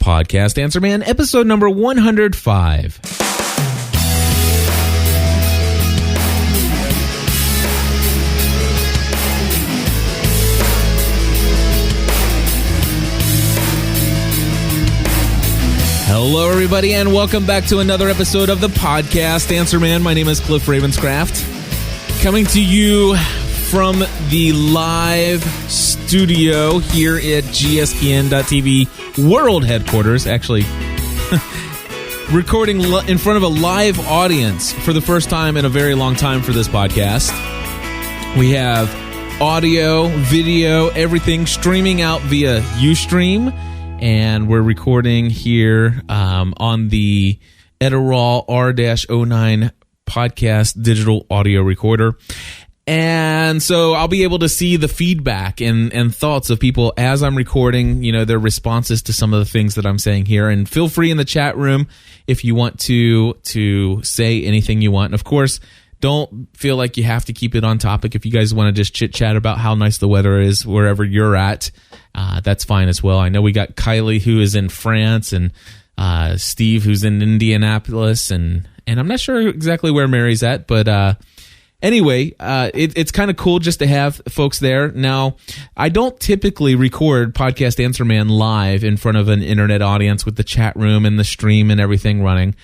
Podcast Answer Man, episode number 105. Hello, everybody, and welcome back to another episode of the Podcast Answer Man. My name is Cliff Ravenscraft, coming to you from the live studio here at GSPN.TV World Headquarters, actually recording in front of a live audience for the first time in a very long time for this podcast. We have audio, video, everything streaming out via Ustream, and we're recording here on the Edirol R-09 podcast digital audio recorder. And so I'll be able to see the feedback and thoughts of people as I'm recording, you know, their responses to some of the things that I'm saying here. And feel free in the chat room if you want to say anything you want. And of course, don't feel like you have to keep it on topic. If you guys want to just chit-chat about how nice the weather is wherever you're at, that's fine as well. I know we got Kylie, who is in France, and Steve, who's in Indianapolis, and I'm not sure exactly where Mary's at, but anyway, it's kind of cool just to have folks there. Now, I don't typically record Podcast Answer Man live in front of an internet audience with the chat room and the stream and everything running.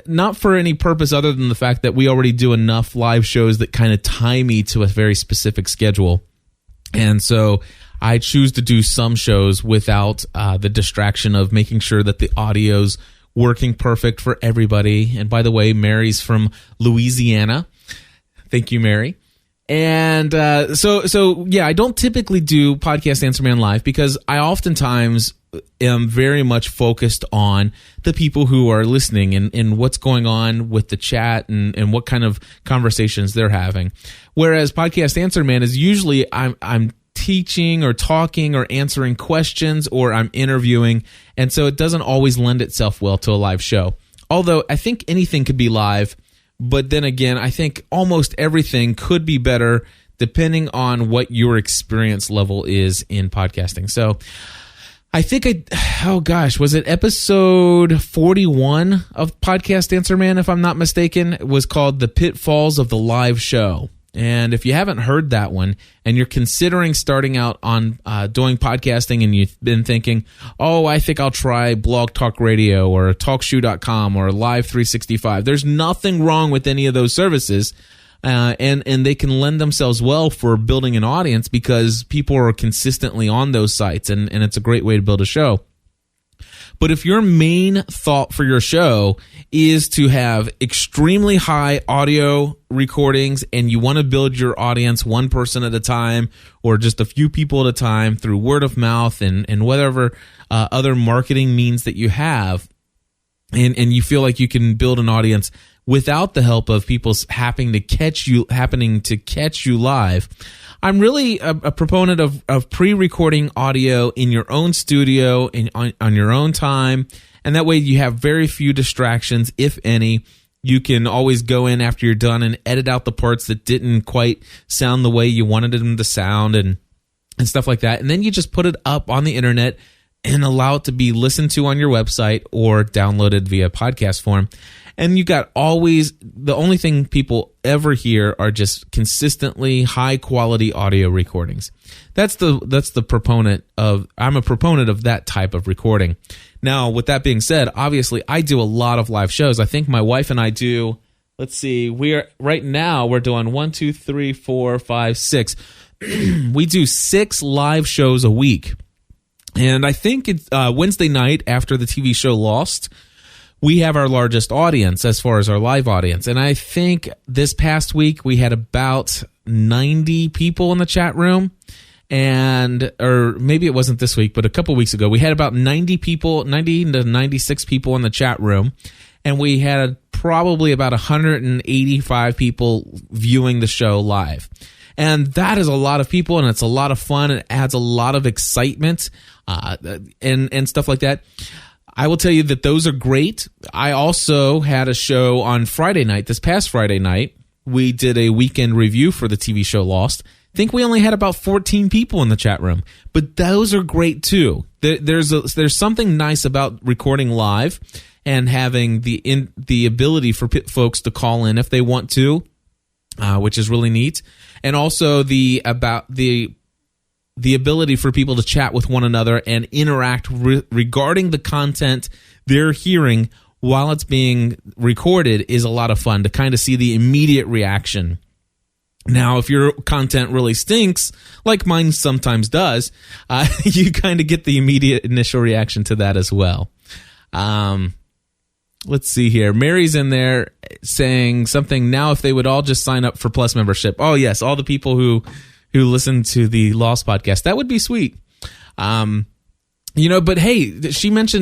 Not for any purpose other than the fact that we already do enough live shows that kind of tie me to a very specific schedule. And so I choose to do some shows without the distraction of making sure that the audio's working perfect for everybody. And by the way, Mary's from Louisiana. Thank you, Mary. And so yeah, I don't typically do Podcast Answer Man live because I oftentimes am very much focused on the people who are listening and what's going on with the chat and what kind of conversations they're having. Whereas Podcast Answer Man is usually I'm teaching or talking or answering questions or I'm interviewing, and so it doesn't always lend itself well to a live show. Although I think anything could be live, but then again, I think almost everything could be better depending on what your experience level is in podcasting. So I think was it episode 41 of Podcast Answer Man, if I'm not mistaken? It was called The Pitfalls of the Live Show. And if you haven't heard that one and you're considering starting out on doing podcasting and you've been thinking, oh, I think I'll try Blog Talk Radio or TalkShoe.com or Live 365, there's nothing wrong with any of those services. And they can lend themselves well for building an audience because people are consistently on those sites, and it's a great way to build a show. But if your main thought for your show is to have extremely high audio recordings and you want to build your audience one person at a time or just a few people at a time through word of mouth and whatever other marketing means that you have, and you feel like you can build an audience without the help of people happening to catch you live, I'm really a proponent of pre-recording audio in your own studio on your own time, and that way you have very few distractions, if any. You can always go in after you're done and edit out the parts that didn't quite sound the way you wanted them to sound and stuff like that, and then you just put it up on the internet and allow it to be listened to on your website or downloaded via podcast form. And you got always, the only thing people ever hear are just consistently high quality audio recordings. That's the proponent of, I'm a proponent of that type of recording. Now, with that being said, obviously I do a lot of live shows. I think my wife and I do, let's see, right now we're doing 1, 2, 3, 4, 5, 6. We do 6 live shows a week. And I think it's Wednesday night after the TV show Lost, we have our largest audience as far as our live audience. And I think this past week we had about 90 people in the chat room. Or maybe it wasn't this week, but a couple weeks ago, we had about 90 to 96 people in the chat room. And we had probably about 185 people viewing the show live. And that is a lot of people, and it's a lot of fun. It adds a lot of excitement and stuff like that. I will tell you that those are great. I also had a show on Friday night, this past Friday night. We did a weekend review for the TV show Lost. think we only had about 14 people in the chat room, but those are great too. There's something nice about recording live and having the ability for folks to call in if they want to, which is really neat, and also the ability for people to chat with one another and interact regarding the content they're hearing while it's being recorded is a lot of fun to kind of see the immediate reaction. Now, if your content really stinks, like mine sometimes does, you kind of get the immediate initial reaction to that as well. Let's see here. Mary's in there saying something. Now, if they would all just sign up for Plus membership. Oh, yes, all the people who listen to the Lost podcast. That would be sweet. But hey,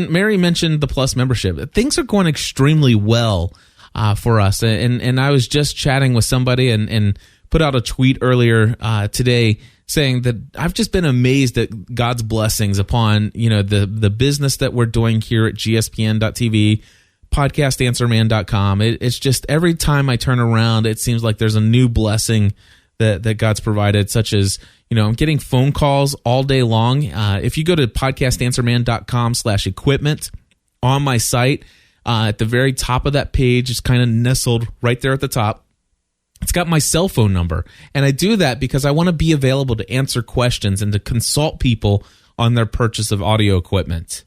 Mary mentioned the Plus membership. Things are going extremely well for us. And I was just chatting with somebody and put out a tweet earlier today saying that I've just been amazed at God's blessings upon, the business that we're doing here at gspn.tv, podcastanswerman.com. It's just every time I turn around, it seems like there's a new blessing that God's provided, such as, I'm getting phone calls all day long. If you go to podcastanswerman.com/equipment on my site, at the very top of that page, it's kind of nestled right there at the top. It's got my cell phone number. And I do that because I want to be available to answer questions and to consult people on their purchase of audio equipment.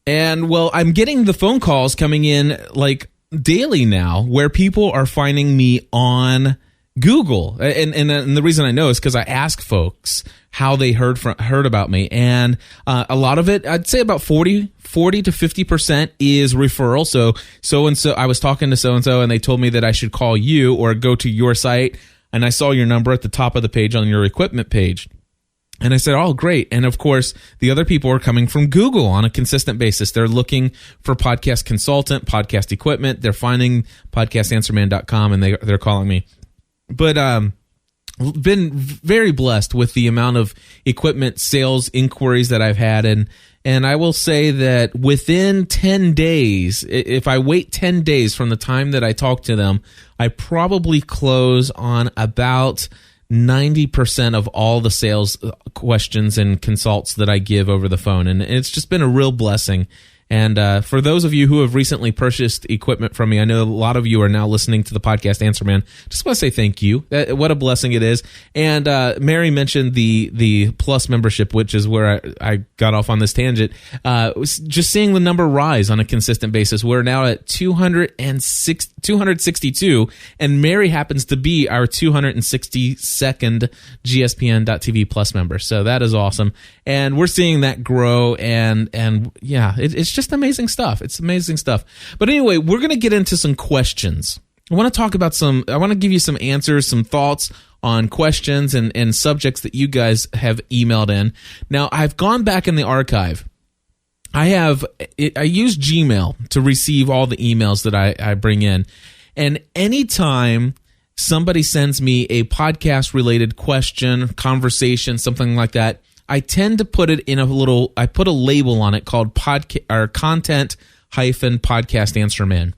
And well, I'm getting the phone calls coming in like daily now where people are finding me on Google. And the reason I know is because I ask folks how they heard about me. And a lot of it, I'd say about 40 to 50% is referral. So-and-so, I was talking to so-and-so and they told me that I should call you or go to your site. And I saw your number at the top of the page on your equipment page. And I said, oh, great. And of course, the other people are coming from Google on a consistent basis. They're looking for podcast consultant, podcast equipment. They're finding podcastanswerman.com and they're calling me. But been very blessed with the amount of equipment sales inquiries that I've had. And I will say that within 10 days, if I wait 10 days from the time that I talk to them, I probably close on about 90% of all the sales questions and consults that I give over the phone. And it's just been a real blessing. And for those of you who have recently purchased equipment from me, I know a lot of you are now listening to the podcast Answer Man. Just want to say thank you. What a blessing it is. And Mary mentioned the Plus membership, which is where I got off on this tangent. Just seeing the number rise on a consistent basis. We're now at 262, and Mary happens to be our 262nd GSPN.TV Plus member. So that is awesome. And we're seeing that grow, and yeah, it's just amazing stuff. It's amazing stuff. But anyway, we're going to get into some questions. I want to give you some answers, some thoughts on questions and subjects that you guys have emailed in. Now, I've gone back in the archive. I use Gmail to receive all the emails that I bring in. And anytime somebody sends me a podcast-related question, conversation, something like that, I tend to put it in I put a label on it called content-podcast Answer Man.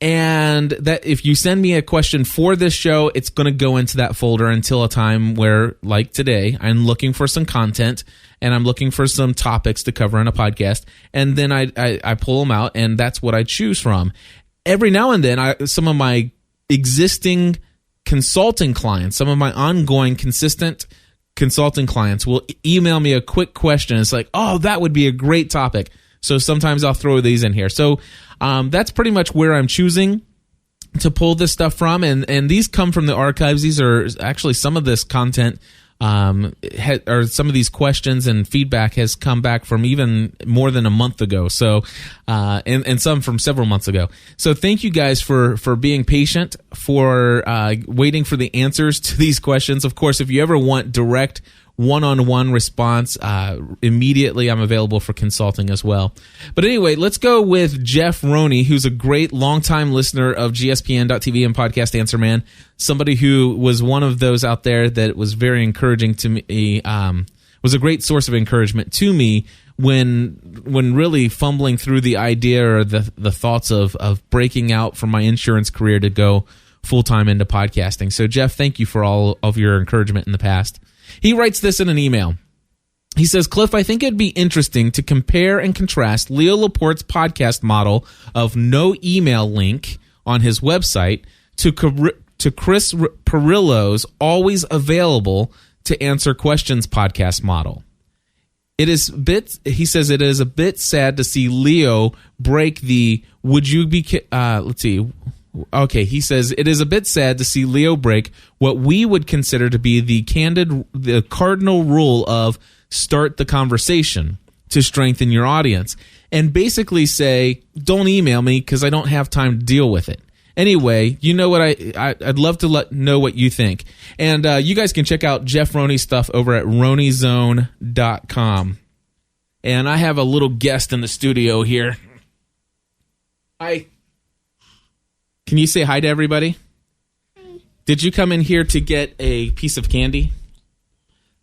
And that if you send me a question for this show, it's going to go into that folder until a time where, like today, I'm looking for some content and I'm looking for some topics to cover in a podcast. And then I pull them out, and that's what I choose from. Every now and then, some of my existing consulting clients, some of my ongoing consistent consulting clients will email me a quick question. It's like, oh, that would be a great topic. So sometimes I'll throw these in here. So that's pretty much where I'm choosing to pull this stuff from. And these come from the archives. These are actually some of this content or some of these questions and feedback has come back from even more than a month ago. So, and some from several months ago. So thank you guys for being patient, for waiting for the answers to these questions. Of course, if you ever want direct one-on-one response, immediately I'm available for consulting as well. But anyway, let's go with Jeff Roney, who's a great longtime listener of GSPN.TV and Podcast Answer Man, somebody who was one of those out there that was very encouraging to me, was a great source of encouragement to me when really fumbling through the idea or the thoughts of breaking out from my insurance career to go full-time into podcasting. So, Jeff, thank you for all of your encouragement in the past. He writes this in an email. He says, Cliff, I think it'd be interesting to compare and contrast Leo Laporte's podcast model of no email link on his website to Chris Pirillo's always available to answer questions podcast model. He says it is a bit sad to see Leo break the he says it is a bit sad to see Leo break what we would consider to be the cardinal rule of start the conversation to strengthen your audience, and basically say, don't email me because I don't have time to deal with it. Anyway, you know what I'd love to know what you think. And you guys can check out Jeff Roney's stuff over at RoneyZone.com. And I have a little guest in the studio here. Hi. Can you say hi to everybody? Hi. Did you come in here to get a piece of candy?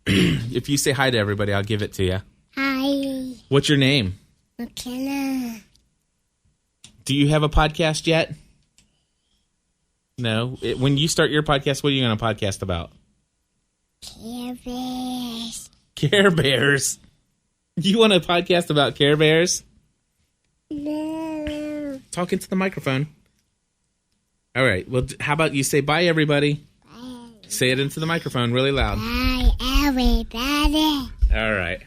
If you say hi to everybody, I'll give it to you. Hi. What's your name? McKenna. Do you have a podcast yet? No. When you start your podcast, what are you going to podcast about? Care Bears. Care Bears? You want a podcast about Care Bears? No. Talk into the microphone. All right. Well, how about you say bye, everybody? Bye. Say it into the microphone really loud. Bye, everybody. All right.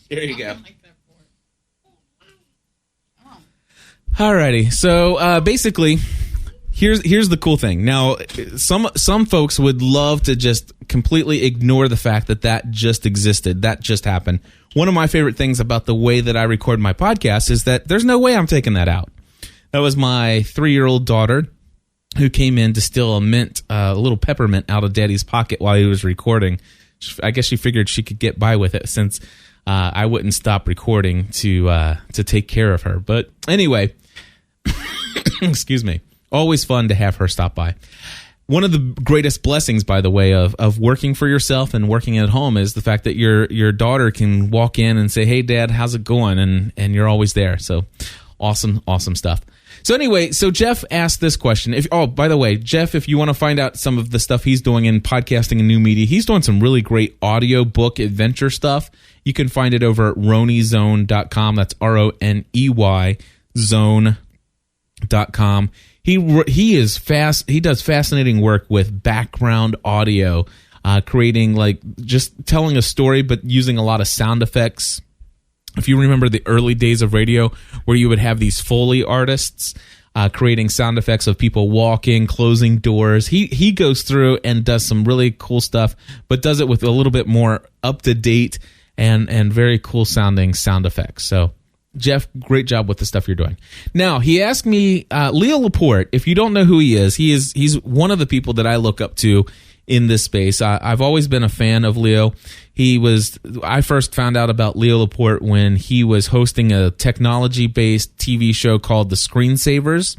Here you go. All righty. So basically, here's the cool thing. Now, some folks would love to just completely ignore the fact that just existed, that just happened. One of my favorite things about the way that I record my podcast is that there's no way I'm taking that out. That was my 3-year-old daughter who came in to steal a little peppermint out of Daddy's pocket while he was recording. I guess she figured she could get by with it since I wouldn't stop recording to take care of her. But anyway, excuse me. Always fun to have her stop by. One of the greatest blessings, by the way, of working for yourself and working at home is the fact that your daughter can walk in and say, "Hey, Dad, how's it going?" And you're always there. So awesome stuff. So anyway, Jeff asked this question. By the way, Jeff, if you want to find out some of the stuff he's doing in podcasting and new media, he's doing some really great audio book adventure stuff. You can find it over at RoneyZone.com. That's RONEY zone.com. He is fast. He does fascinating work with background audio, creating just telling a story, but using a lot of sound effects. If you remember the early days of radio where you would have these Foley artists creating sound effects of people walking, closing doors, he goes through and does some really cool stuff, but does it with a little bit more up-to-date and very cool sounding sound effects. So, Jeff, great job with the stuff you're doing. Now, he asked me, Leo Laporte, if you don't know who he's one of the people that I look up to in this space. I've always been a fan of Leo. I first found out about Leo Laporte when he was hosting a technology-based TV show called The Screensavers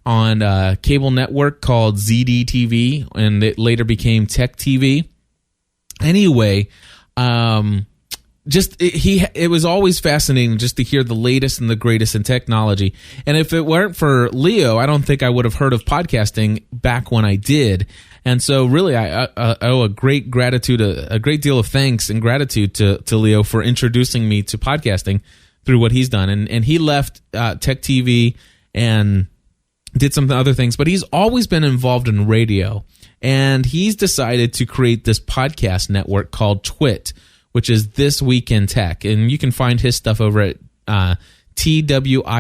on a cable network called ZDTV, and it later became Tech TV. Anyway, it was always fascinating just to hear the latest and the greatest in technology. And if it weren't for Leo, I don't think I would have heard of podcasting back when I did. And so really I owe a great deal of thanks and gratitude to Leo for introducing me to podcasting through what he's done. And he left Tech TV and did some other things, but he's always been involved in radio. And he's decided to create this podcast network called TWiT, which is This Week in Tech. And you can find his stuff over at twit.tv.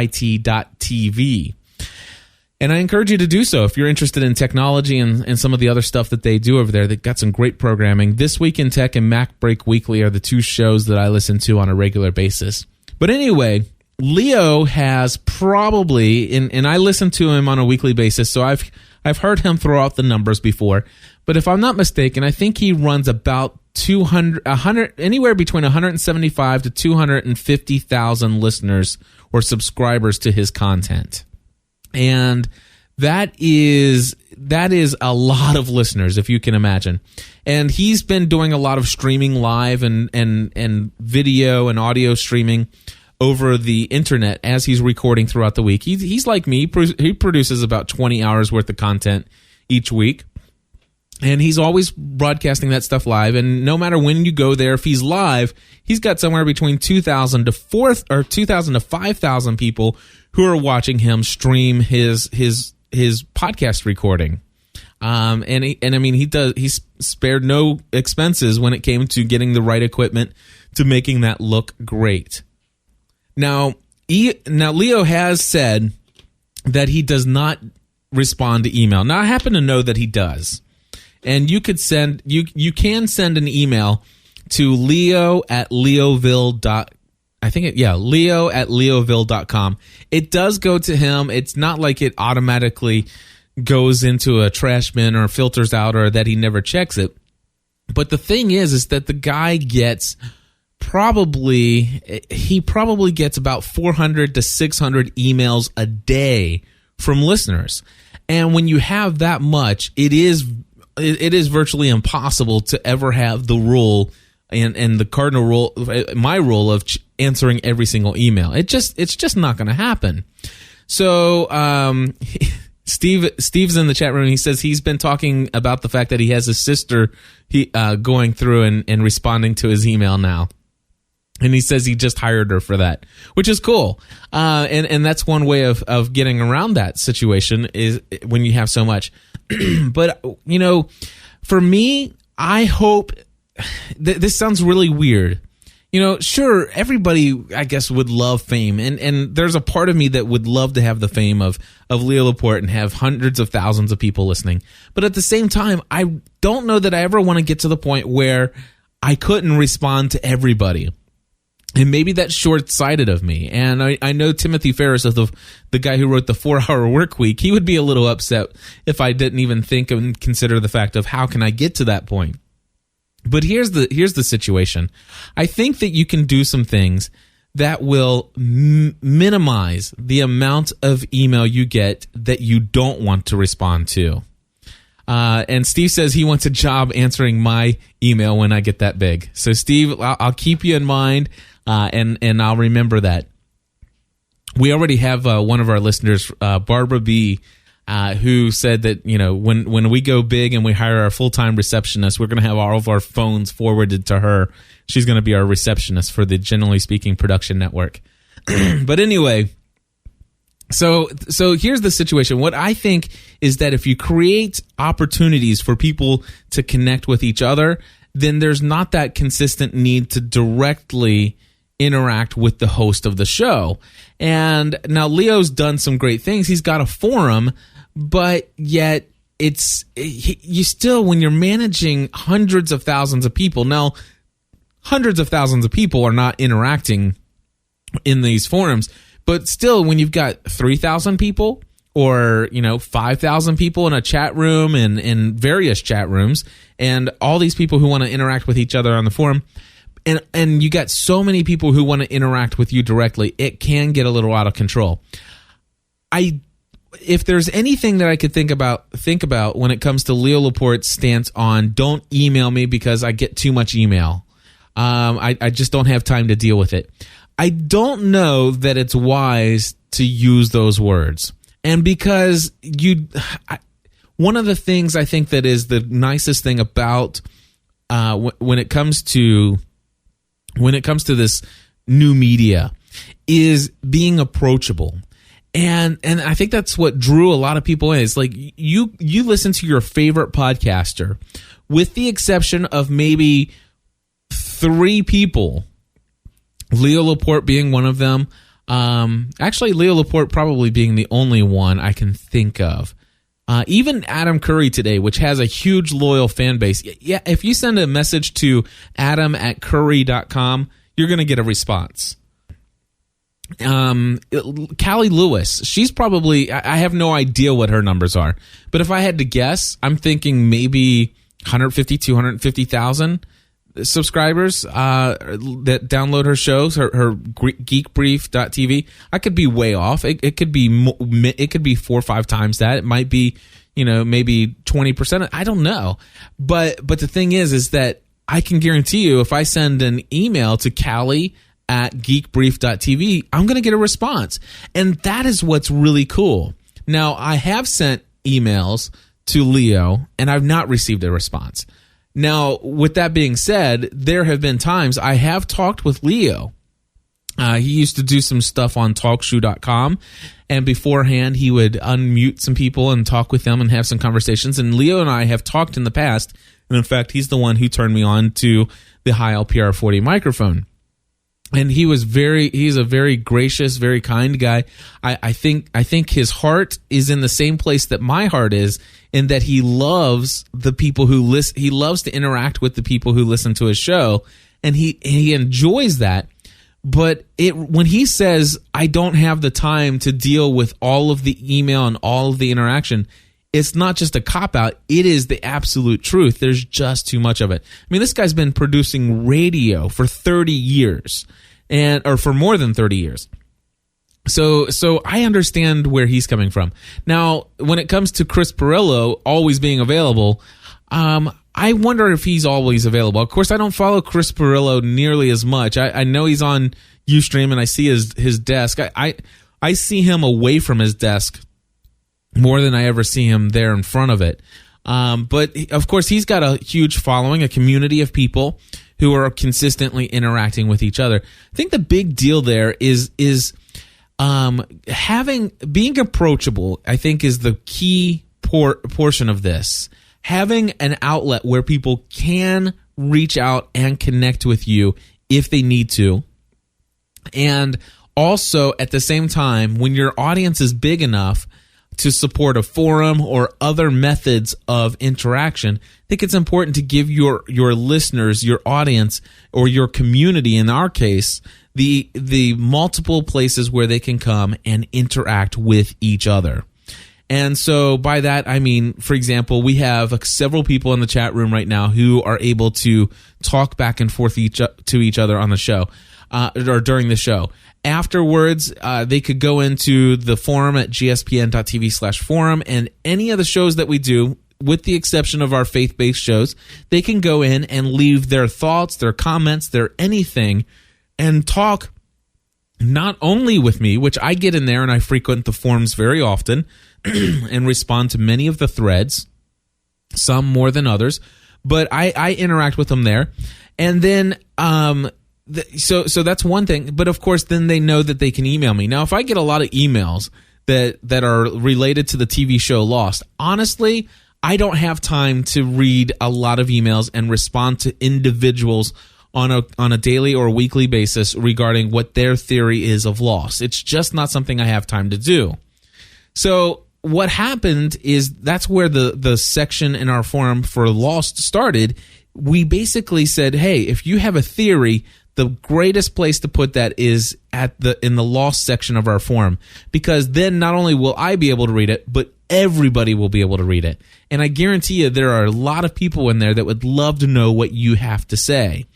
And I encourage you to do so if you're interested in technology and some of the other stuff that they do over there. They've got some great programming. This Week in Tech and Mac Break Weekly are the two shows that I listen to on a regular basis. But anyway, Leo has probably, and I listen to him on a weekly basis, so I've heard him throw out the numbers before. But if I'm not mistaken, I think he runs about 100, anywhere between 175 to 250,000 listeners or subscribers to his content. And that is a lot of listeners, if you can imagine. And he's been doing a lot of streaming live and video and audio streaming over the internet as he's recording throughout the week. He's like me. He produces about 20 hours worth of content each week. And he's always broadcasting that stuff live. And no matter when you go there, if he's live, he's got somewhere between 2,000 to 5,000 people who are watching him stream his podcast recording. He's spared no expenses when it came to getting the right equipment to making that look great. Now Leo has said that he does not respond to email. Now I happen to know that he does. And you can send an email to leo@leoville.com. It does go to him. It's not like it automatically goes into a trash bin or filters out or that he never checks it. But the thing is that the guy gets probably gets about 400 to 600 emails a day from listeners. And when you have that much, it is virtually impossible to ever have the rule and the cardinal rule, my rule of answering every single email. It's just not going to happen. So Steve's in the chat room and he says he's been talking about the fact that he has a sister going through and responding to his email now. And he says he just hired her for that, which is cool. And that's one way of getting around that situation is when you have so much. But, for me, I hope this sounds really weird. Sure, everybody, I guess, would love fame. And there's a part of me that would love to have the fame of Leo Laporte and have hundreds of thousands of people listening. But at the same time, I don't know that I ever want to get to the point where I couldn't respond to everybody. And maybe that's short-sighted of me. And I know Timothy Ferriss, the guy who wrote the 4-Hour Work Week, he would be a little upset if I didn't even think and consider the fact of how can I get to that point. But here's the situation. I think that you can do some things that will minimize the amount of email you get that you don't want to respond to. And Steve says he wants a job answering my email when I get that big. So Steve, I'll keep you in mind. And I'll remember that. We already have one of our listeners, Barbara B., who said that when we go big and we hire our full-time receptionist, we're going to have all of our phones forwarded to her. She's going to be our receptionist for the Generally Speaking Production Network. But anyway, so here's the situation. What I think is that if you create opportunities for people to connect with each other, then there's not that consistent need to directly interact with the host of the show. And now Leo's done some great things. He's got a forum, but yet you still, when you're managing hundreds of thousands of people, now hundreds of thousands of people are not interacting in these forums, but still when you've got 3,000 people or 5,000 people in a chat room and in various chat rooms and all these people who want to interact with each other on the forum, and you got so many people who want to interact with you directly, it can get a little out of control. If there's anything that I could think about when it comes to Leo Laporte's stance on don't email me because I get too much email. I just don't have time to deal with it. I don't know that it's wise to use those words. And because one of the things I think that is the nicest thing about when it comes to this new media is being approachable. And I think that's what drew a lot of people in. It's like you listen to your favorite podcaster, with the exception of maybe 3 people, Leo Laporte being one of them. Actually, Leo Laporte probably being the only one I can think of. Even Adam Curry today, which has a huge loyal fan base. Yeah, if you send a message to adam@curry.com, you're going to get a response. Callie Lewis, she's probably, I have no idea what her numbers are, but if I had to guess, I'm thinking maybe 150, 250,000 subscribers that download her shows, her geekbrief.tv. I could be way off. It could be 4 or 5 times that. It might be, maybe 20%. I don't know. But the thing is that I can guarantee you if I send an email to Callie at geekbrief.tv, I'm going to get a response. And that is what's really cool. Now, I have sent emails to Leo, and I've not received a response. Now, with that being said, there have been times I have talked with Leo. He used to do some stuff on TalkShoe.com, and beforehand, he would unmute some people and talk with them and have some conversations. And Leo and I have talked in the past, and in fact, he's the one who turned me on to the Heil PR40 microphone. And he's a very gracious, very kind guy. I think his heart is in the same place that my heart is, in that he loves the people who listen. He loves to interact with the people who listen to his show, and he enjoys that. But when he says, I don't have the time to deal with all of the email and all of the interaction, it's not just a cop-out. It is the absolute truth. There's just too much of it. I mean, this guy's been producing radio for 30 years, or for more than 30 years. So I understand where he's coming from. Now, when it comes to Chris Pirillo always being available, I wonder if he's always available. Of course, I don't follow Chris Pirillo nearly as much. I know he's on Ustream, and I see his desk. I see him away from his desk more than I ever see him there in front of it. But, of course, he's got a huge following, a community of people who are consistently interacting with each other. I think the big deal there is being approachable, I think, is the key portion of this. Having an outlet where people can reach out and connect with you if they need to. And also, at the same time, when your audience is big enough to support a forum or other methods of interaction, I think it's important to give your listeners, your audience, or your community, in our case, the multiple places where they can come and interact with each other. And so by that, I mean, for example, we have several people in the chat room right now who are able to talk back and forth to each other on the show, or during the show. Afterwards, they could go into the forum at gspn.tv/forum, and any of the shows that we do, with the exception of our faith-based shows, they can go in and leave their thoughts, their comments, their anything, and talk not only with me, which I get in there and I frequent the forums very often and respond to many of the threads, some more than others, but I interact with them there. And then, so that's one thing. But of course, then they know that they can email me. Now, if I get a lot of emails that are related to the TV show Lost, honestly, I don't have time to read a lot of emails and respond to individuals on a daily or weekly basis regarding what their theory is of Lost. It's just not something I have time to do. So what happened is that's where the section in our forum for Lost started. We basically said, hey, if you have a theory, the greatest place to put that is in the Lost section of our forum, because then not only will I be able to read it, but everybody will be able to read it. And I guarantee you there are a lot of people in there that would love to know what you have to say.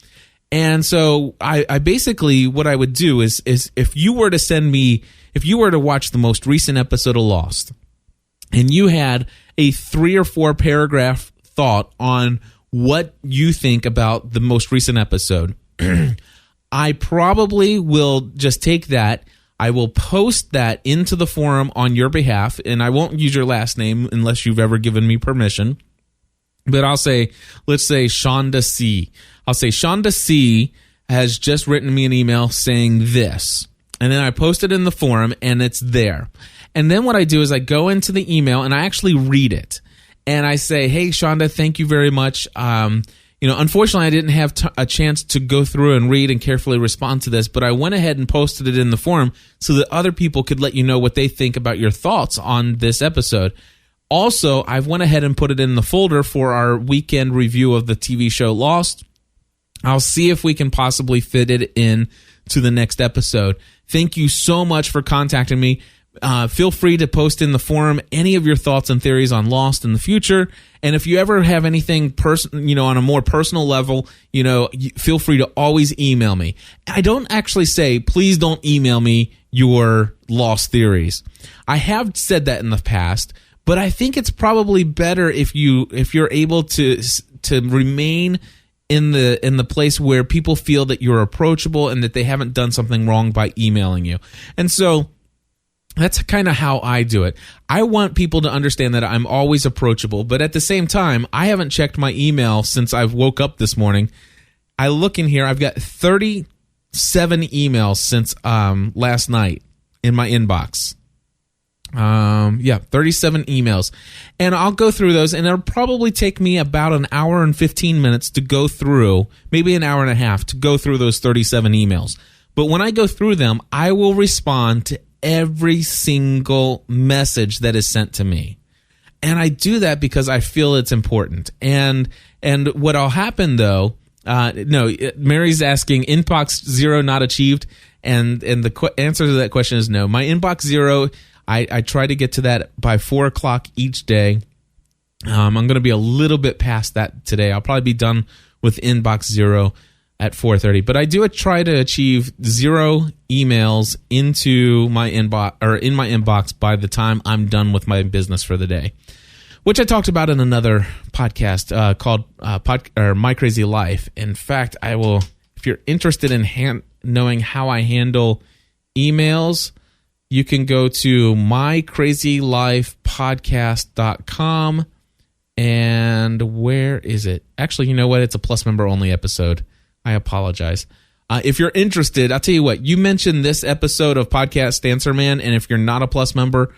And so I basically, what I would do is if you were to watch the most recent episode of Lost, and you had a 3 or 4 paragraph thought on what you think about the most recent episode, I probably will just take that. I will post that into the forum on your behalf, and I won't use your last name unless you've ever given me permission. But I'll say, let's say Shonda C. I'll say Shonda C has just written me an email saying this. And then I post it in the forum, and it's there. And then what I do is I go into the email, and I actually read it. And I say, hey, Shonda, thank you very much. Unfortunately, I didn't have a chance to go through and read and carefully respond to this, but I went ahead and posted it in the forum so that other people could let you know what they think about your thoughts on this episode. Also, I've went ahead and put it in the folder for our weekend review of the TV show Lost. I'll see if we can possibly fit it in to the next episode. Thank you so much for contacting me. Feel free to post in the forum any of your thoughts and theories on Lost in the future. And if you ever have anything on a more personal level, feel free to always email me. I don't actually say, please don't email me your Lost theories. I have said that in the past, but I think it's probably better if you're able to remain in the place where people feel that you're approachable and that they haven't done something wrong by emailing you. And so that's kind of how I do it. I want people to understand that I'm always approachable, but at the same time, I haven't checked my email since I woke up this morning. I look in here, I've got 37 emails since last night in my inbox. 37 emails. And I'll go through those, and it'll probably take me about an hour and 15 minutes to go through, maybe an hour and a half to go through those 37 emails. But when I go through them, I will respond to every single message that is sent to me. And I do that because I feel it's important. And what'll happen though, Mary's asking, inbox 0 not achieved, and the answer to that question is no. My inbox 0, I try to get to that by 4 o'clock each day. I'm going to be a little bit past that today. I'll probably be done with inbox 0 at 4:30. But I do try to achieve 0 emails into my inbox, or in my inbox, by the time I'm done with my business for the day, which I talked about in another podcast called My Crazy Life. In fact, I will, if you're interested in knowing how I handle emails, you can go to mycrazylifepodcast.com. And where is it? Actually, you know what? It's a Plus member only episode. I apologize. If you're interested, I'll tell you what, you mentioned this episode of Podcast Answer Man, and if you're not a Plus member,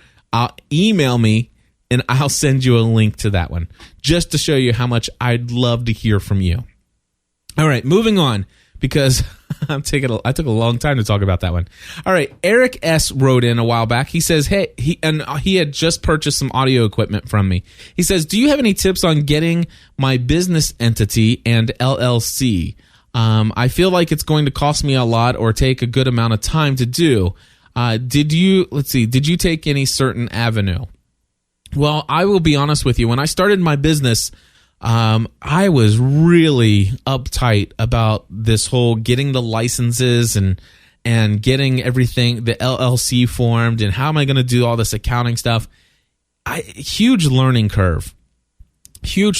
email me and I'll send you a link to that one, just to show you how much I'd love to hear from you. All right, moving on, because I took a long time to talk about that one. All right, Eric S. wrote in a while back. He says, hey, he had just purchased some audio equipment from me. He says, do you have any tips on getting my business entity and LLC? I feel like it's going to cost me a lot or take a good amount of time to do. Did you take any certain avenue? Well, I will be honest with you. When I started my business, I was really uptight about this whole getting the licenses and getting everything, the LLC formed, and how am I going to do all this accounting stuff? Huge learning curve. If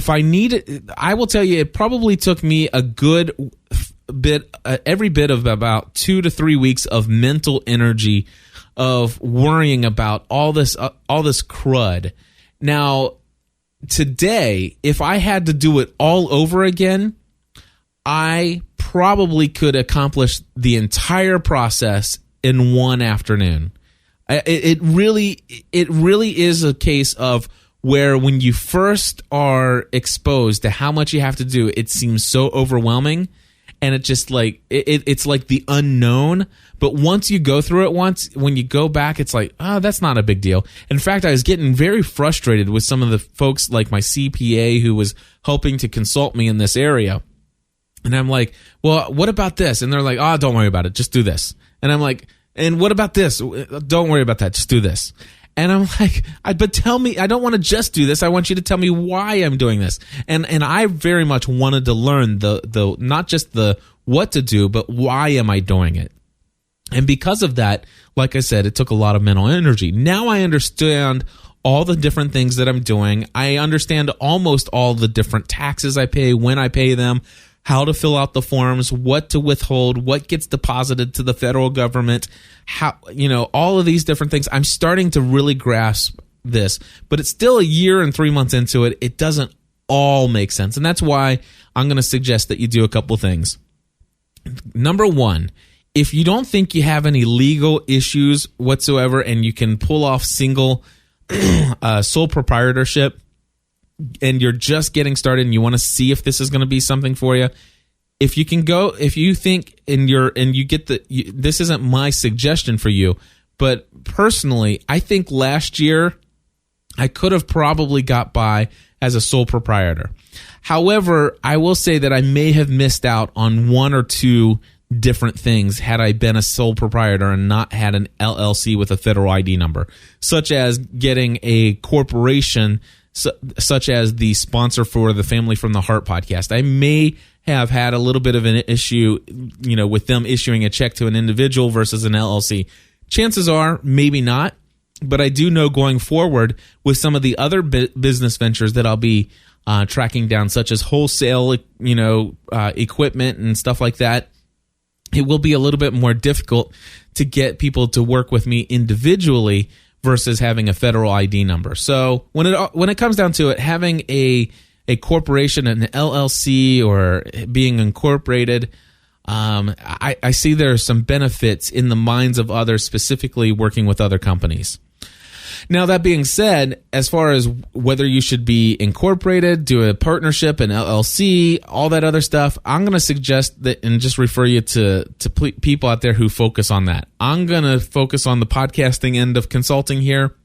I need it, I will tell you, it probably took me a good bit, every bit of about 2 to 3 weeks of mental energy of worrying about all this crud. Now, today, if I had to do it all over again, I probably could accomplish the entire process in one afternoon. It really is a case of where when you first are exposed to how much you have to do, it seems so overwhelming, and it just like it's like the unknown. But once you go through it once, when you go back, it's like, oh, that's not a big deal. In fact, I was getting very frustrated with some of the folks like my CPA who was hoping to consult me in this area. And I'm like, well, what about this? And they're like, oh, don't worry about it. Just do this. And I'm like, and what about this? Don't worry about that. Just do this. And I'm like, but tell me, I don't want to just do this. I want you to tell me why I'm doing this. And I very much wanted to learn the not just the what to do, but why am I doing it? And because of that, like I said, it took a lot of mental energy. Now I understand all the different things that I'm doing. I understand almost all the different taxes I pay, when I pay them, how to fill out the forms, what to withhold, what gets deposited to the federal government, how, all of these different things. I'm starting to really grasp this, but it's still a year and 3 months into it. It doesn't all make sense. And that's why I'm going to suggest that you do a couple things. Number one, if you don't think you have any legal issues whatsoever and you can pull off single sole proprietorship, and you're just getting started and you want to see if this is going to be something for you, if you think this isn't my suggestion for you, but personally, I think last year I could have probably got by as a sole proprietor. However, I will say that I may have missed out on 1 or 2 different things had I been a sole proprietor and not had an LLC with a federal ID number, such as getting a corporation such as the sponsor for the Family from the Heart podcast. I may have had a little bit of an issue, with them issuing a check to an individual versus an LLC. Chances are maybe not, but I do know going forward with some of the other business ventures that I'll be tracking down, such as wholesale, equipment and stuff like that, it will be a little bit more difficult to get people to work with me individually versus having a federal ID number. So when it comes down to it, having a corporation, an LLC, or being incorporated, I see there are some benefits in the minds of others, specifically working with other companies. Now, that being said, as far as whether you should be incorporated, do a partnership, an LLC, all that other stuff, I'm going to suggest that and just refer you to people out there who focus on that. I'm going to focus on the podcasting end of consulting here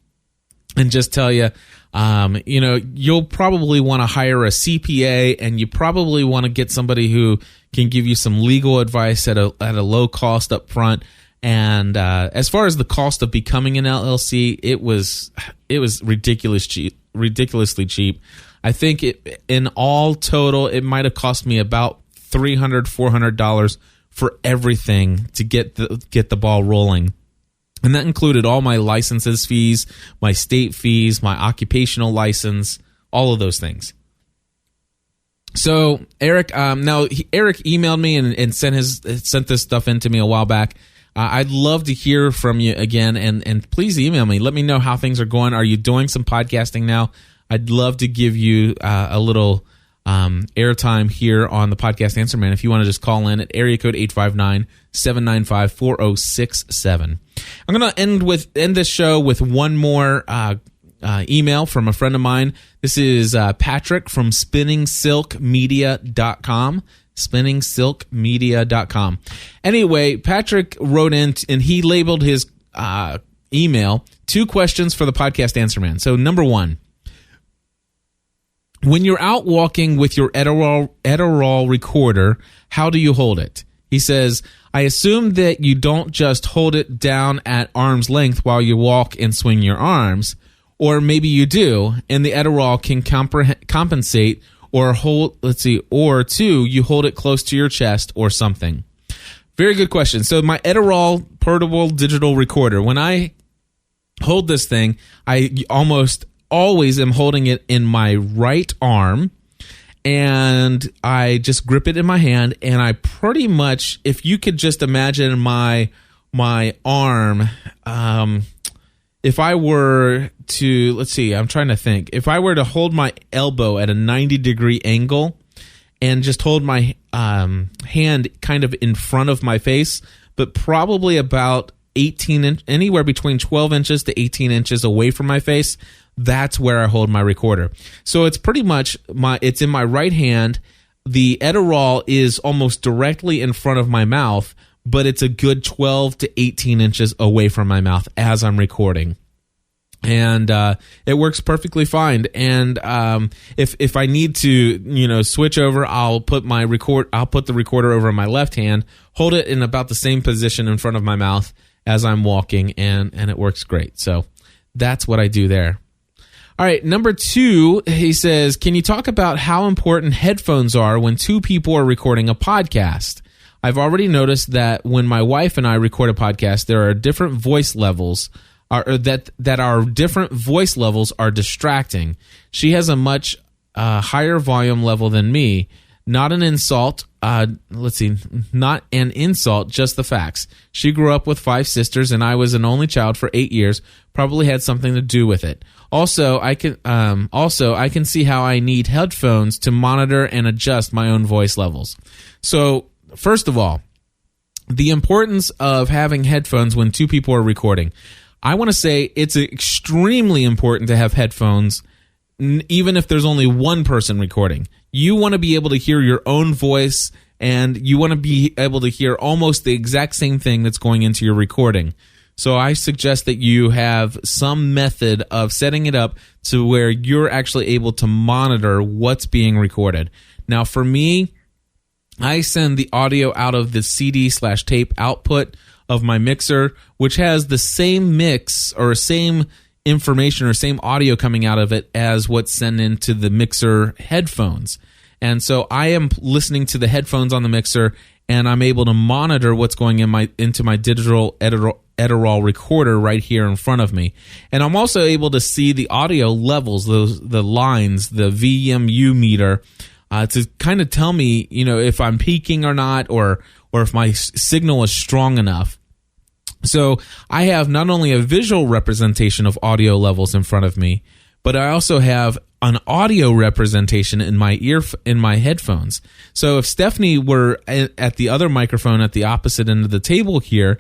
and just tell you, you'll probably want to hire a CPA, and you probably want to get somebody who can give you some legal advice at a low cost up front. And as far as the cost of becoming an LLC, it was ridiculously cheap. I think in all total, it might have cost me about $300-$400 for everything to get the ball rolling. And that included all my licenses fees, my state fees, my occupational license, all of those things. So Eric, Eric emailed me and sent this stuff in to me a while back. I'd love to hear from you again, and please email me. Let me know how things are going. Are you doing some podcasting now? I'd love to give you a little airtime here on the Podcast Answer Man if you want to just call in at area code 859-795-4067. I'm going to end this show with one more email from a friend of mine. This is Patrick from spinningsilkmedia.com. spinningsilkmedia.com. Anyway, Patrick wrote in and he labeled his email 2 questions for the Podcast Answer Man. So number 1, when you're out walking with your Edirol recorder, how do you hold it? He says, I assume that you don't just hold it down at arm's length while you walk and swing your arms, or maybe you do, and the Edirol can compensate, or 2, you hold it close to your chest or something. Very good question. So my Edirol portable digital recorder, when I hold this thing, I almost always am holding it in my right arm, and I just grip it in my hand, and I pretty much, if you could just imagine my arm, if I were to, let's see, I'm trying to think. If I were to hold my elbow at a 90-degree angle and just hold my hand kind of in front of my face, but probably about anywhere between 12 inches to 18 inches away from my face, that's where I hold my recorder. So it's pretty much it's in my right hand. The Edirol is almost directly in front of my mouth, but it's a good 12 to 18 inches away from my mouth as I'm recording. And it works perfectly fine. And if I need to, switch over, I'll put the recorder over my left hand, hold it in about the same position in front of my mouth as I'm walking, and it works great. So that's what I do there. All right, number 2, he says, can you talk about how important headphones are when 2 people are recording a podcast? I've already noticed that when my wife and I record a podcast, there are different voice levels, that our different voice levels are distracting. She has a much higher volume level than me. Not an insult. Not an insult, just the facts. She grew up with 5 sisters, and I was an only child for 8 years. Probably had something to do with it. Also, I can see how I need headphones to monitor and adjust my own voice levels. So, first of all, the importance of having headphones when 2 people are recording. I want to say it's extremely important to have headphones, even if there's only one person recording. You want to be able to hear your own voice, and you want to be able to hear almost the exact same thing that's going into your recording. So I suggest that you have some method of setting it up to where you're actually able to monitor what's being recorded. Now, for me, I send the audio out of the CD/tape output of my mixer, which has the same mix or same information or same audio coming out of it as what's sent into the mixer headphones. And so I am listening to the headphones on the mixer, and I'm able to monitor what's going into my digital Edirol recorder right here in front of me. And I'm also able to see the audio levels, the lines, the VMU meter, to kind of tell me, if I'm peaking or not, or if my signal is strong enough. So I have not only a visual representation of audio levels in front of me, but I also have an audio representation in my headphones. So if Stephanie were at the other microphone at the opposite end of the table here,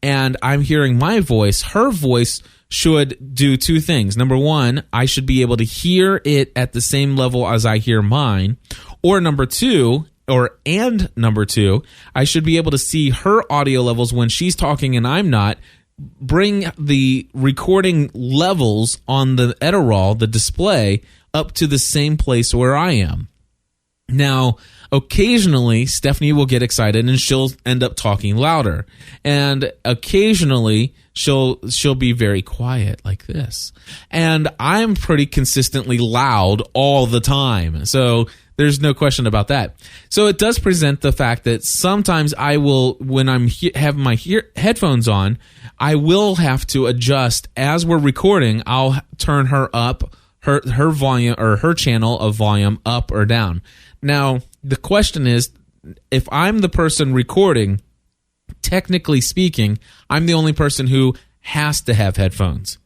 and I'm hearing my voice, her voice should do two things. Number one, I should be able to hear it at the same level as I hear mine. Or number two, I should be able to see her audio levels when she's talking and I'm not. Bring the recording levels on the Edirol, the display, up to the same place where I am. Now, occasionally, Stephanie will get excited and she'll end up talking louder. And occasionally, she'll be very quiet like this. And I'm pretty consistently loud all the time. So there's no question about that. So it does present the fact that sometimes I will, when I'm have my headphones on, I will have to adjust as we're recording. I'll turn her up, her volume or her channel of volume up or down. Now, the question is, if I'm the person recording, technically speaking, I'm the only person who has to have headphones.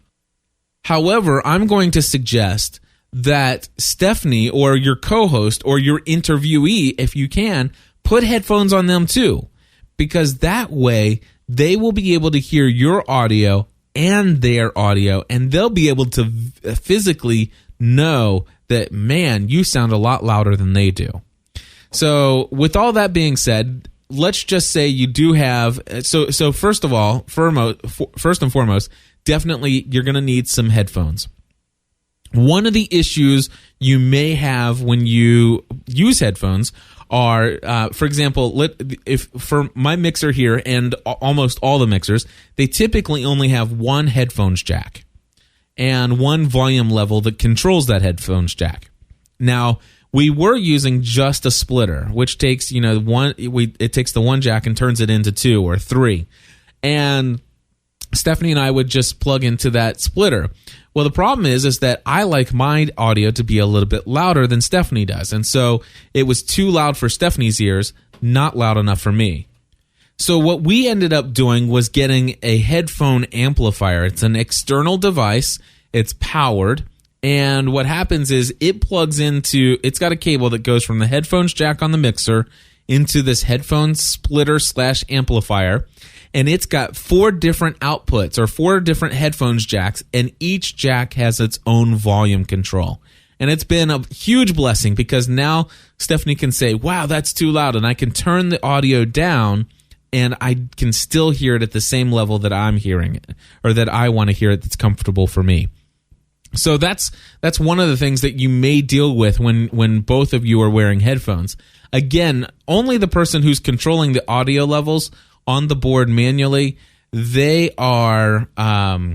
However, I'm going to suggest that Stephanie or your co-host or your interviewee, if you can, put headphones on them too, because that way they will be able to hear your audio and their audio, and they'll be able to physically know that, man, you sound a lot louder than they do. So with all that being said, let's just say you do have, so first and foremost, definitely you're going to need some headphones. One of the issues you may have when you use headphones are, for example, if for my mixer here and almost all the mixers, they typically only have one headphones jack and one volume level that controls that headphones jack. Now, we were using just a splitter, which takes, it takes the one jack and turns it into two or three. And Stephanie and I would just plug into that splitter. Well, the problem is that I like my audio to be a little bit louder than Stephanie does. And so it was too loud for Stephanie's ears, not loud enough for me. So what we ended up doing was getting a headphone amplifier. It's an external device. It's powered. And what happens is it plugs into, it's got a cable that goes from the headphones jack on the mixer into this headphone splitter / amplifier. And it's got 4 different outputs or 4 different headphones jacks, and each jack has its own volume control. And it's been a huge blessing because now Stephanie can say, wow, that's too loud. And I can turn the audio down and I can still hear it at the same level that I'm hearing it, or that I want to hear it that's comfortable for me. So that's one of the things that you may deal with when both of you are wearing headphones. Again, only the person who's controlling the audio levels on the board manually, they are the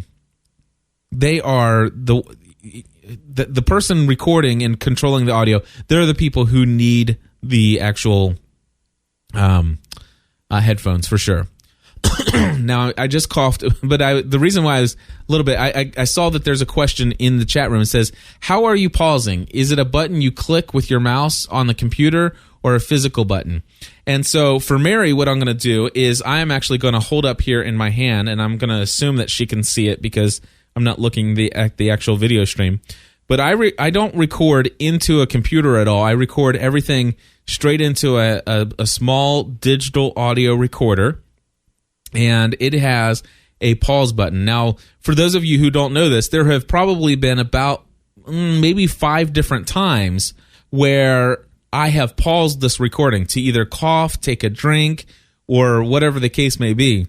person recording and controlling the audio. They're the people who need the actual headphones for sure. Now, I just coughed, but the reason why I was a little bit, I saw that there's a question in the chat room. It says, how are you pausing? Is it a button you click with your mouse on the computer or a physical button? And so for Mary, what I'm going to do is I am actually going to hold up here in my hand, and I'm going to assume that she can see it because I'm not looking at the actual video stream. But I don't record into a computer at all. I record everything straight into a small digital audio recorder, and it has a pause button. Now, for those of you who don't know this, there have probably been about maybe 5 different times where I have paused this recording to either cough, take a drink, or whatever the case may be.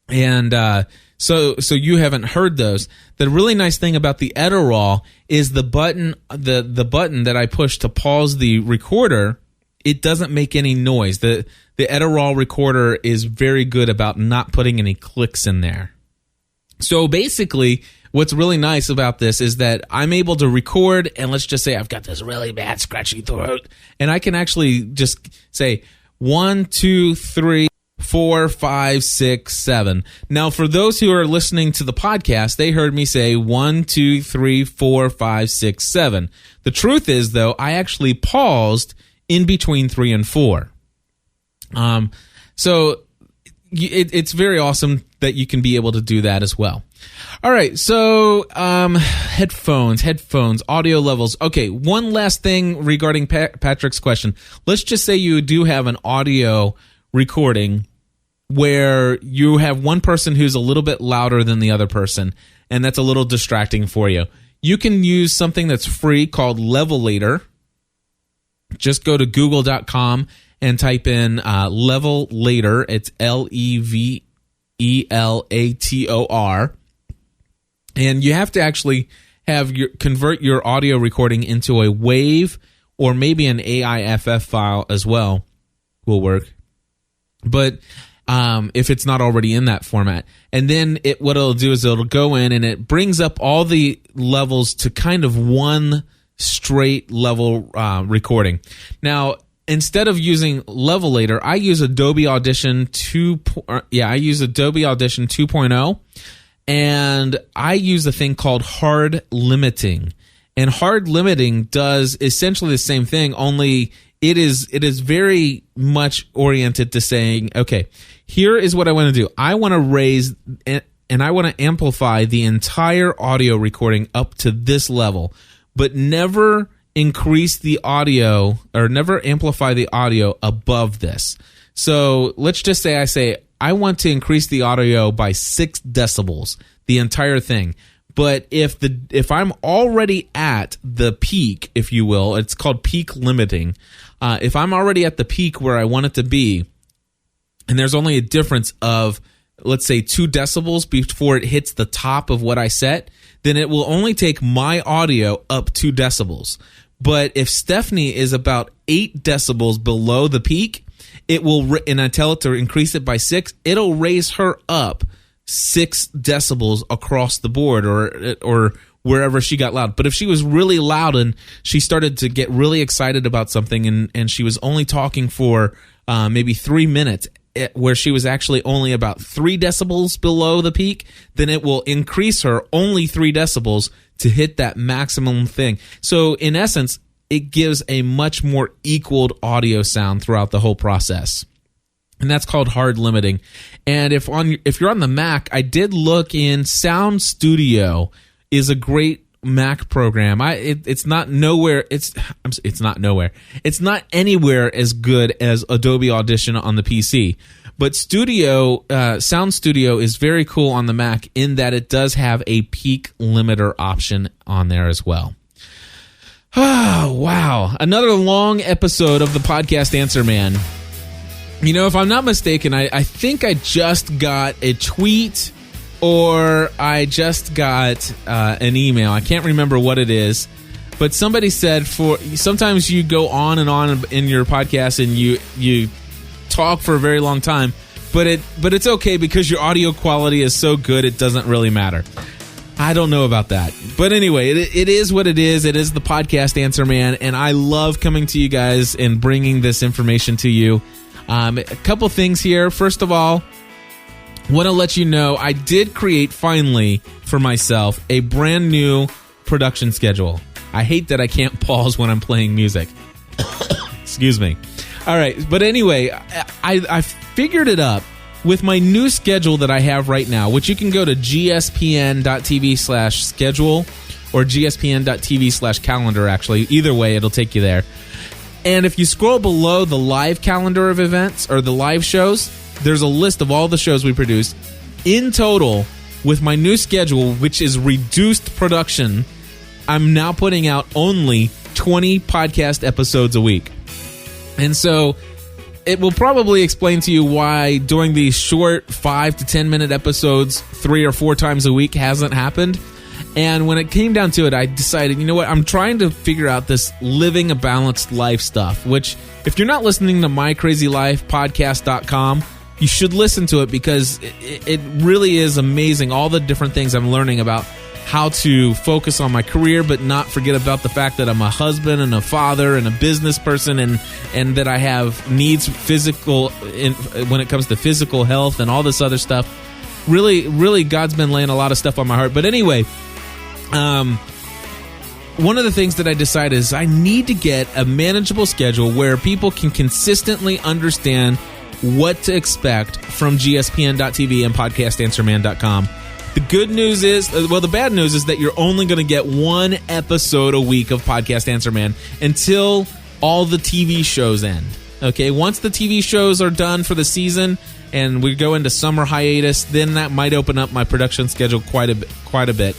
And so you haven't heard those. The really nice thing about the Edirol is the button that I push to pause the recorder, it doesn't make any noise. The Edirol recorder is very good about not putting any clicks in there. So basically, what's really nice about this is that I'm able to record, and let's just say I've got this really bad scratchy throat, and I can actually just say 1, 2, 3, 4, 5, 6, 7. Now, for those who are listening to the podcast, they heard me say 1, 2, 3, 4, 5, 6, 7. The truth is, though, I actually paused in between 3 and 4. So it's very awesome that you can be able to do that as well. All right, so headphones, audio levels. Okay, one last thing regarding Patrick's question. Let's just say you do have an audio recording where you have one person who's a little bit louder than the other person, and that's a little distracting for you. You can use something that's free called Levelator. Just go to google.com and type in Levelator. It's Levelator. And you have to actually convert your audio recording into a WAV or maybe an AIFF file as well will work. But if it's not already in that format. And then what it'll do is it'll go in and it brings up all the levels to kind of one straight level recording. Now, instead of using Levelator, I use Adobe Audition 2.0, and I use a thing called hard limiting. And hard limiting does essentially the same thing, only it is very much oriented to saying, okay, here is what I want to do. I want to raise and I want to amplify the entire audio recording up to this level, but never increase the audio or never amplify the audio above this. So let's just say I want to increase the audio by 6 decibels, the entire thing. But if I'm already at the peak, if you will, it's called peak limiting. If I'm already at the peak where I want it to be, and there's only a difference of, let's say, 2 decibels before it hits the top of what I set, then it will only take my audio up 2 decibels. But if Stephanie is about 8 decibels below the peak, it will, and I tell it to increase it by 6, it'll raise her up 6 decibels across the board or wherever she got loud. But if she was really loud and she started to get really excited about something and she was only talking for maybe 3 minutes, where she was actually only about 3 decibels below the peak, then it will increase her only 3 decibels to hit that maximum thing. So in essence, it gives a much more equaled audio sound throughout the whole process. And that's called hard limiting. And if you're on the Mac, I did look in Sound Studio is a great Mac program. It's not nowhere. It's not nowhere. It's not anywhere as good as Adobe Audition on the PC. But Sound Studio is very cool on the Mac in that it does have a peak limiter option on there as well. Oh, wow. Another long episode of the podcast Answer Man. You know, if I'm not mistaken, I think I just got a tweet or I just got an email. I can't remember what it is, but somebody said sometimes you go on and on in your podcast and you talk for a very long time, but it's okay because your audio quality is so good it doesn't really matter. I don't know about that. But anyway, it is what it is. It is the podcast Answer Man, and I love coming to you guys and bringing this information to you. A couple things here. First of all, want to let you know I did create finally for myself a brand new production schedule. I hate that I can't pause when I'm playing music. Excuse me. All right, but anyway, I figured it up with my new schedule that I have right now, which you can go to gspn.tv/schedule or gspn.tv/calendar, actually. Either way, it'll take you there. And if you scroll below the live calendar of events or the live shows, there's a list of all the shows we produce. In total, with my new schedule, which is reduced production, I'm now putting out only 20 podcast episodes a week. And so it will probably explain to you why doing these short 5 to 10 minute episodes 3 or 4 times a week hasn't happened. And when it came down to it, I decided, you know what, I'm trying to figure out this living a balanced life stuff, which if you're not listening to mycrazylifepodcast.com, you should listen to it because it really is amazing, all the different things I'm learning about how to focus on my career but not forget about the fact that I'm a husband and a father and a business person, and that I have needs when it comes to physical health and all this other stuff. Really, God's been laying a lot of stuff on my heart. But anyway, one of the things that I decided is I need to get a manageable schedule where people can consistently understand what to expect from gspn.tv and podcastanswerman.com. The good news is, the bad news is that you're only going to get one episode a week of Podcast Answer Man until all the TV shows end. Okay, once the TV shows are done for the season and we go into summer hiatus, then that might open up my production schedule quite a bit.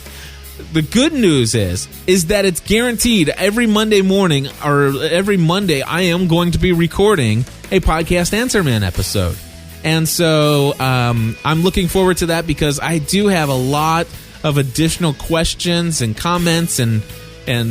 The good news is that it's guaranteed every Monday morning or every Monday I am going to be recording a Podcast Answer Man episode. And so I'm looking forward to that because I do have a lot of additional questions and comments and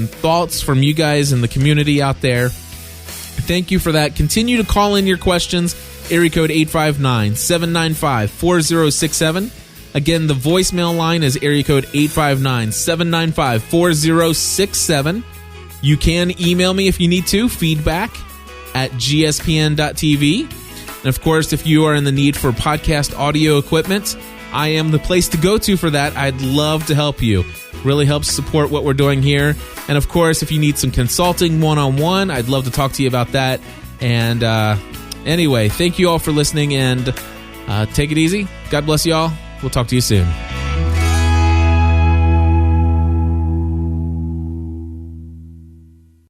thoughts from you guys in the community out there. Thank you for that. Continue to call in your questions. Area code 859-795-4067. Again, the voicemail line is area code 859-795-4067. You can email me if you need to, feedback@gspn.tv. And of course, if you are in the need for podcast audio equipment, I am the place to go to for that. I'd love to help you. Really helps support what we're doing here. And of course, if you need some consulting one-on-one, I'd love to talk to you about that. And anyway, thank you all for listening, and take it easy. God bless you all. We'll talk to you soon.